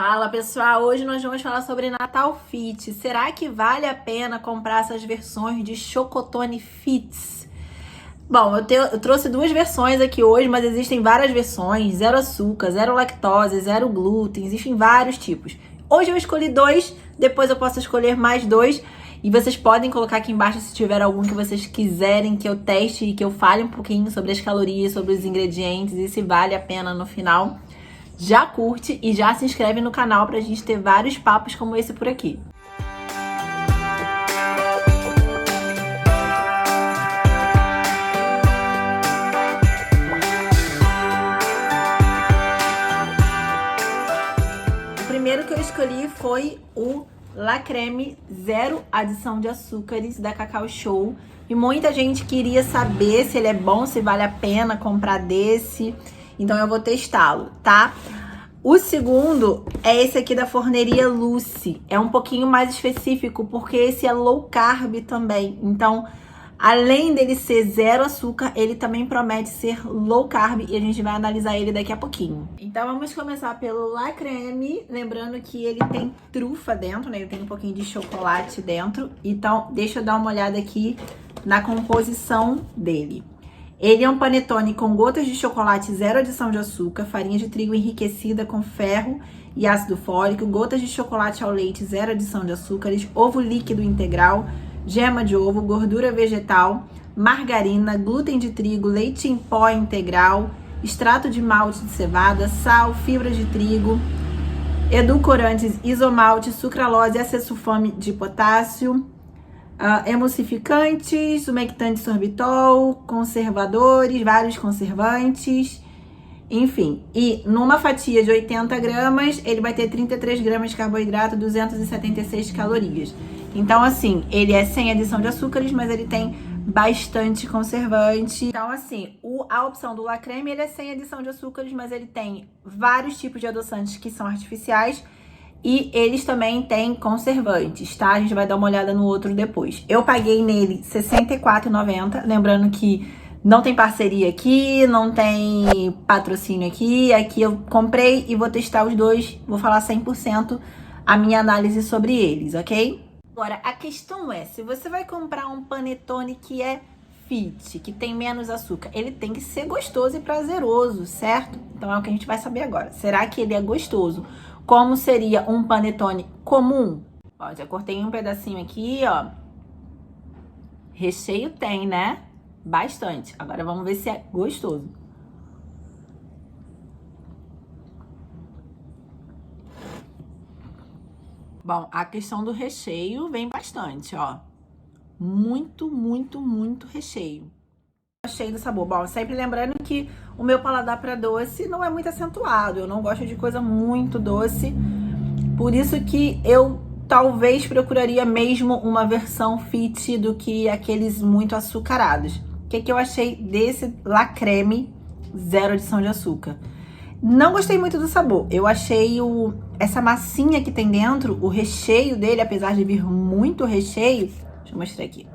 Fala pessoal, hoje nós vamos falar sobre Natal Fit. Será que vale a pena comprar essas versões de Chocotone Fits? Bom, eu trouxe duas versões aqui hoje, mas existem várias versões, zero açúcar, zero lactose, zero glúten, existem vários tipos. Hoje eu escolhi dois, depois eu posso escolher mais dois e vocês podem colocar aqui embaixo se tiver algum que vocês quiserem que eu teste e que eu fale um pouquinho sobre as calorias, sobre os ingredientes e se vale a pena no final. Já curte e já se inscreve no canal pra gente ter vários papos como esse por aqui. O primeiro que eu escolhi foi o La Creme zero adição de açúcares da Cacau Show. E muita gente queria saber se ele é bom, se vale a pena comprar desse. Então eu vou testá-lo, tá? O segundo é esse aqui da Forneria Lucy. É um pouquinho mais específico, porque esse é low carb também. Então, além dele ser zero açúcar, ele também promete ser low carb e a gente vai analisar ele daqui a pouquinho. Então vamos começar pelo La Creme, lembrando que ele tem trufa dentro, né? Ele tem um pouquinho de chocolate dentro. Então, deixa eu dar uma olhada aqui na composição dele. Ele é um panetone com gotas de chocolate zero adição de açúcar, farinha de trigo enriquecida com ferro e ácido fólico, gotas de chocolate ao leite zero adição de açúcares, ovo líquido integral, gema de ovo, gordura vegetal, margarina, glúten de trigo, leite em pó integral, extrato de malte de cevada, sal, fibras de trigo, edulcorantes, isomalte, sucralose, acesulfame de potássio, emulsificantes, umectante sorbitol, conservadores, vários conservantes, enfim. E numa fatia de 80 gramas, ele vai ter 33 gramas de carboidrato, 276 calorias. Então, assim, ele é sem adição de açúcares, mas ele tem bastante conservante. Então, assim, a opção do La Creme, ele é sem adição de açúcares, mas ele tem vários tipos de adoçantes que são artificiais. E eles também têm conservantes, tá? A gente vai dar uma olhada no outro depois. Eu paguei nele R$ 64,90. Lembrando que não tem parceria aqui, não tem patrocínio aqui. Aqui eu comprei e vou testar os dois. Vou falar 100% a minha análise sobre eles, ok? Agora, a questão é, se você vai comprar um panetone que é fit, que tem menos açúcar, ele tem que ser gostoso e prazeroso, certo? Então é o que a gente vai saber agora. Será que ele é gostoso? Como seria um panetone comum? Ó, já cortei um pedacinho aqui, ó. Recheio tem, né? Bastante. Agora vamos ver se é gostoso. Bom, a questão do recheio vem bastante, ó. Muito, muito, muito recheio. Cheio do sabor. Bom, sempre lembrando que o meu paladar para doce não é muito acentuado. Eu não gosto de coisa muito doce. Por isso que eu talvez procuraria mesmo uma versão fit do que aqueles muito açucarados. O que eu achei desse La Creme zero adição de açúcar? Não gostei muito do sabor. Eu achei essa massinha que tem dentro, o recheio dele, apesar de vir muito recheio... Deixa eu mostrar aqui.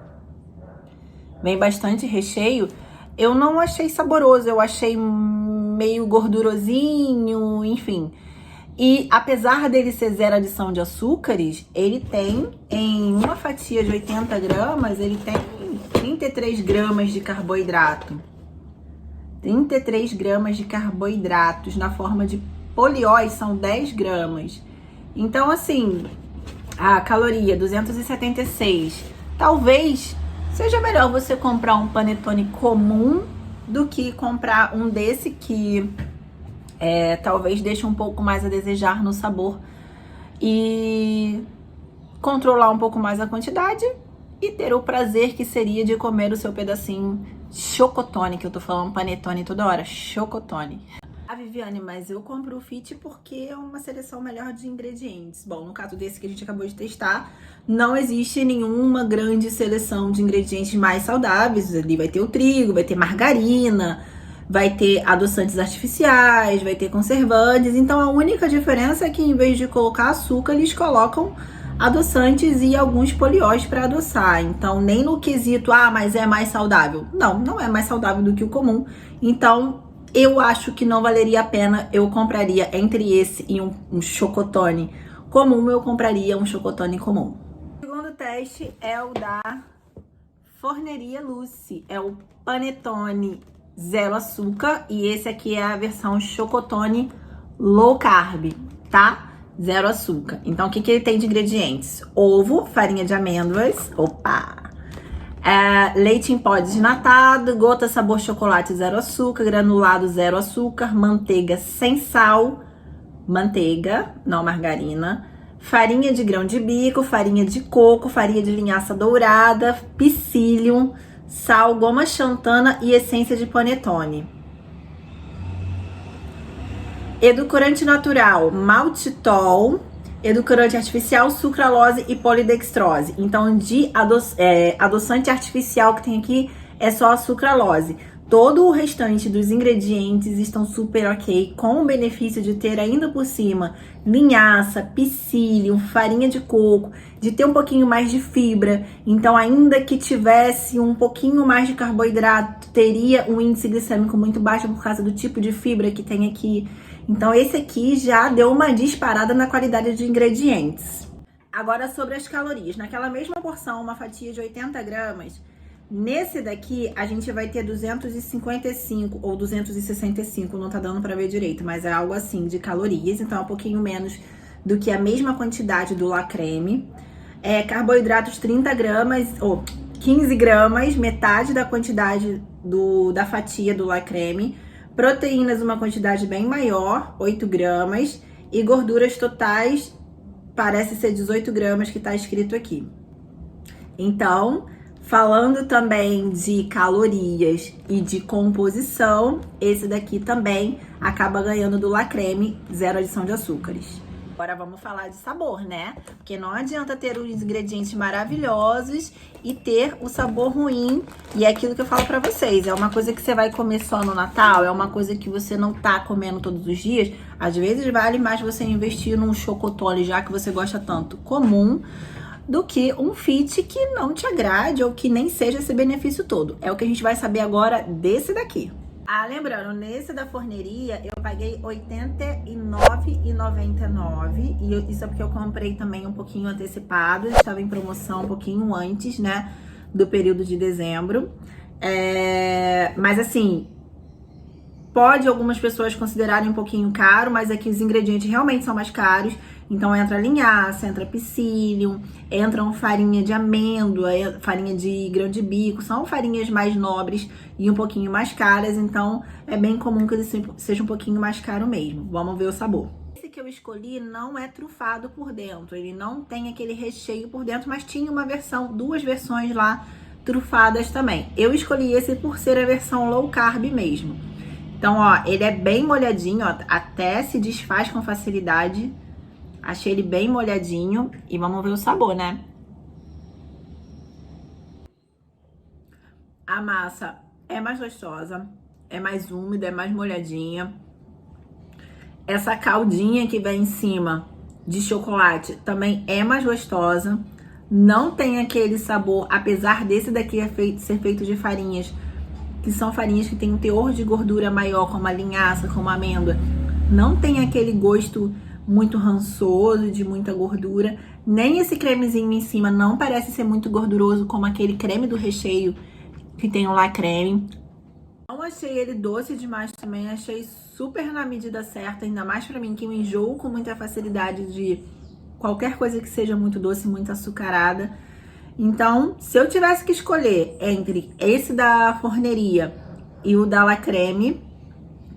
Vem bastante recheio, eu não achei saboroso, eu achei meio gordurosinho, enfim. E apesar dele ser zero adição de açúcares, ele tem, em uma fatia de 80 gramas, ele tem 33 gramas de carboidrato. 33 gramas de carboidratos na forma de polióis, são 10 gramas. Então, assim, a caloria 276, talvez... seja melhor você comprar um panetone comum do que comprar um desse que talvez deixe um pouco mais a desejar no sabor e controlar um pouco mais a quantidade e ter o prazer que seria de comer o seu pedacinho chocotone, que eu tô falando panetone toda hora, chocotone. Ah, Viviane, mas eu compro o Fit porque é uma seleção melhor de ingredientes. Bom, no caso desse que a gente acabou de testar, não existe nenhuma grande seleção de ingredientes mais saudáveis. Ali vai ter o trigo, vai ter margarina, vai ter adoçantes artificiais, vai ter conservantes. Então a única diferença é que em vez de colocar açúcar, eles colocam adoçantes e alguns polióis para adoçar. Então nem no quesito, mas é mais saudável. Não, não é mais saudável do que o comum. Então eu acho que não valeria a pena. Eu compraria entre esse e um chocotone comum, eu compraria um chocotone comum. O segundo teste é o da Forneria Lucy, é o panetone zero açúcar, e esse aqui é a versão chocotone low carb, tá? Zero açúcar. Então, o que ele tem de ingredientes? Ovo, farinha de amêndoas, leite em pó desnatado, gota sabor chocolate zero açúcar, granulado zero açúcar, manteiga sem sal, manteiga, não margarina, farinha de grão de bico, farinha de coco, farinha de linhaça dourada, psyllium, sal, goma xantana e essência de panetone. Edulcorante natural, maltitol. Edulcorante artificial, sucralose e polidextrose. Então, de adoçante artificial que tem aqui é só a sucralose. Todo o restante dos ingredientes estão super ok, com o benefício de ter ainda por cima linhaça, psyllium, farinha de coco, de ter um pouquinho mais de fibra. Então, ainda que tivesse um pouquinho mais de carboidrato, teria um índice glicêmico muito baixo por causa do tipo de fibra que tem aqui. Então, esse aqui já deu uma disparada na qualidade de ingredientes. Agora, sobre as calorias. Naquela mesma porção, uma fatia de 80 gramas, nesse daqui, a gente vai ter 255 ou 265, não tá dando pra ver direito, mas é algo assim de calorias, então é um pouquinho menos do que a mesma quantidade do La Creme. Carboidratos 30 gramas, ou 15 gramas, metade da quantidade da fatia do La Creme. Proteínas, uma quantidade bem maior, 8 gramas. E gorduras totais, parece ser 18 gramas que tá escrito aqui. Então, falando também de calorias e de composição, esse daqui também acaba ganhando do La Creme, zero adição de açúcares. Agora vamos falar de sabor, né? Porque não adianta ter os ingredientes maravilhosos e ter o sabor ruim. E é aquilo que eu falo pra vocês, é uma coisa que você vai comer só no Natal, é uma coisa que você não tá comendo todos os dias. Às vezes vale mais você investir num chocotone, já que você gosta tanto, comum, do que um fit que não te agrade ou que nem seja esse benefício todo. É o que a gente vai saber agora desse daqui. Lembrando, nesse da Forneria, eu paguei R$ 89,99. E isso é porque eu comprei também um pouquinho antecipado. Estava em promoção um pouquinho antes, né? Do período de dezembro. Mas assim, pode algumas pessoas considerarem um pouquinho caro, mas aqui os ingredientes realmente são mais caros. Então entra linhaça, entra psyllium, entram farinha de amêndoa, farinha de grão de bico, são farinhas mais nobres e um pouquinho mais caras, então é bem comum que ele seja um pouquinho mais caro mesmo. Vamos ver o sabor. Esse que eu escolhi não é trufado por dentro, ele não tem aquele recheio por dentro, mas tinha uma versão, duas versões lá trufadas também. Eu escolhi esse por ser a versão low carb mesmo. Então, ó, ele é bem molhadinho, ó, até se desfaz com facilidade. Achei ele bem molhadinho e vamos ver o sabor, né? A massa é mais gostosa, é mais úmida, é mais molhadinha. Essa caldinha que vem em cima de chocolate também é mais gostosa. Não tem aquele sabor, apesar desse daqui ser feito de farinhas, que são farinhas que tem um teor de gordura maior, como a linhaça, como a amêndoa. Não tem aquele gosto muito rançoso, de muita gordura. Nem esse cremezinho em cima não parece ser muito gorduroso, como aquele creme do recheio que tem o La Creme. Não achei ele doce demais também, achei super na medida certa, ainda mais pra mim que eu enjoo com muita facilidade de qualquer coisa que seja muito doce, muito açucarada. Então, se eu tivesse que escolher entre esse da Forneria e o da La Creme,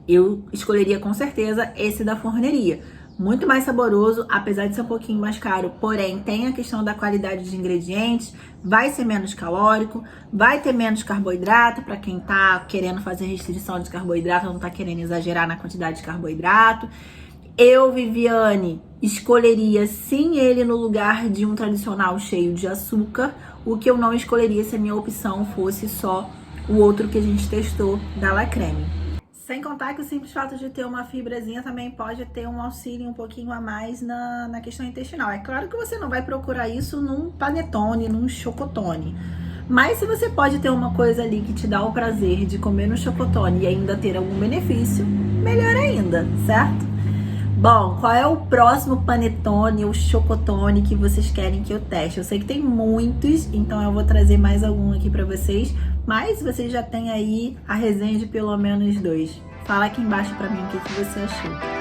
eu escolheria com certeza esse da Forneria. Muito mais saboroso, apesar de ser um pouquinho mais caro, porém tem a questão da qualidade de ingredientes, vai ser menos calórico, vai ter menos carboidrato para quem tá querendo fazer restrição de carboidrato, não tá querendo exagerar na quantidade de carboidrato. Eu, Viviane, escolheria sim ele no lugar de um tradicional cheio de açúcar, o que eu não escolheria se a minha opção fosse só o outro que a gente testou da La Creme. Sem contar que o simples fato de ter uma fibrazinha também pode ter um auxílio um pouquinho a mais na questão intestinal. É claro que você não vai procurar isso num panetone, num chocotone. Mas se você pode ter uma coisa ali que te dá o prazer de comer no chocotone e ainda ter algum benefício, melhor ainda, certo? Bom, qual é o próximo panetone ou chocotone que vocês querem que eu teste? Eu sei que tem muitos, então eu vou trazer mais algum aqui pra vocês, mas vocês já têm aí a resenha de pelo menos 2. Fala aqui embaixo pra mim o que você achou.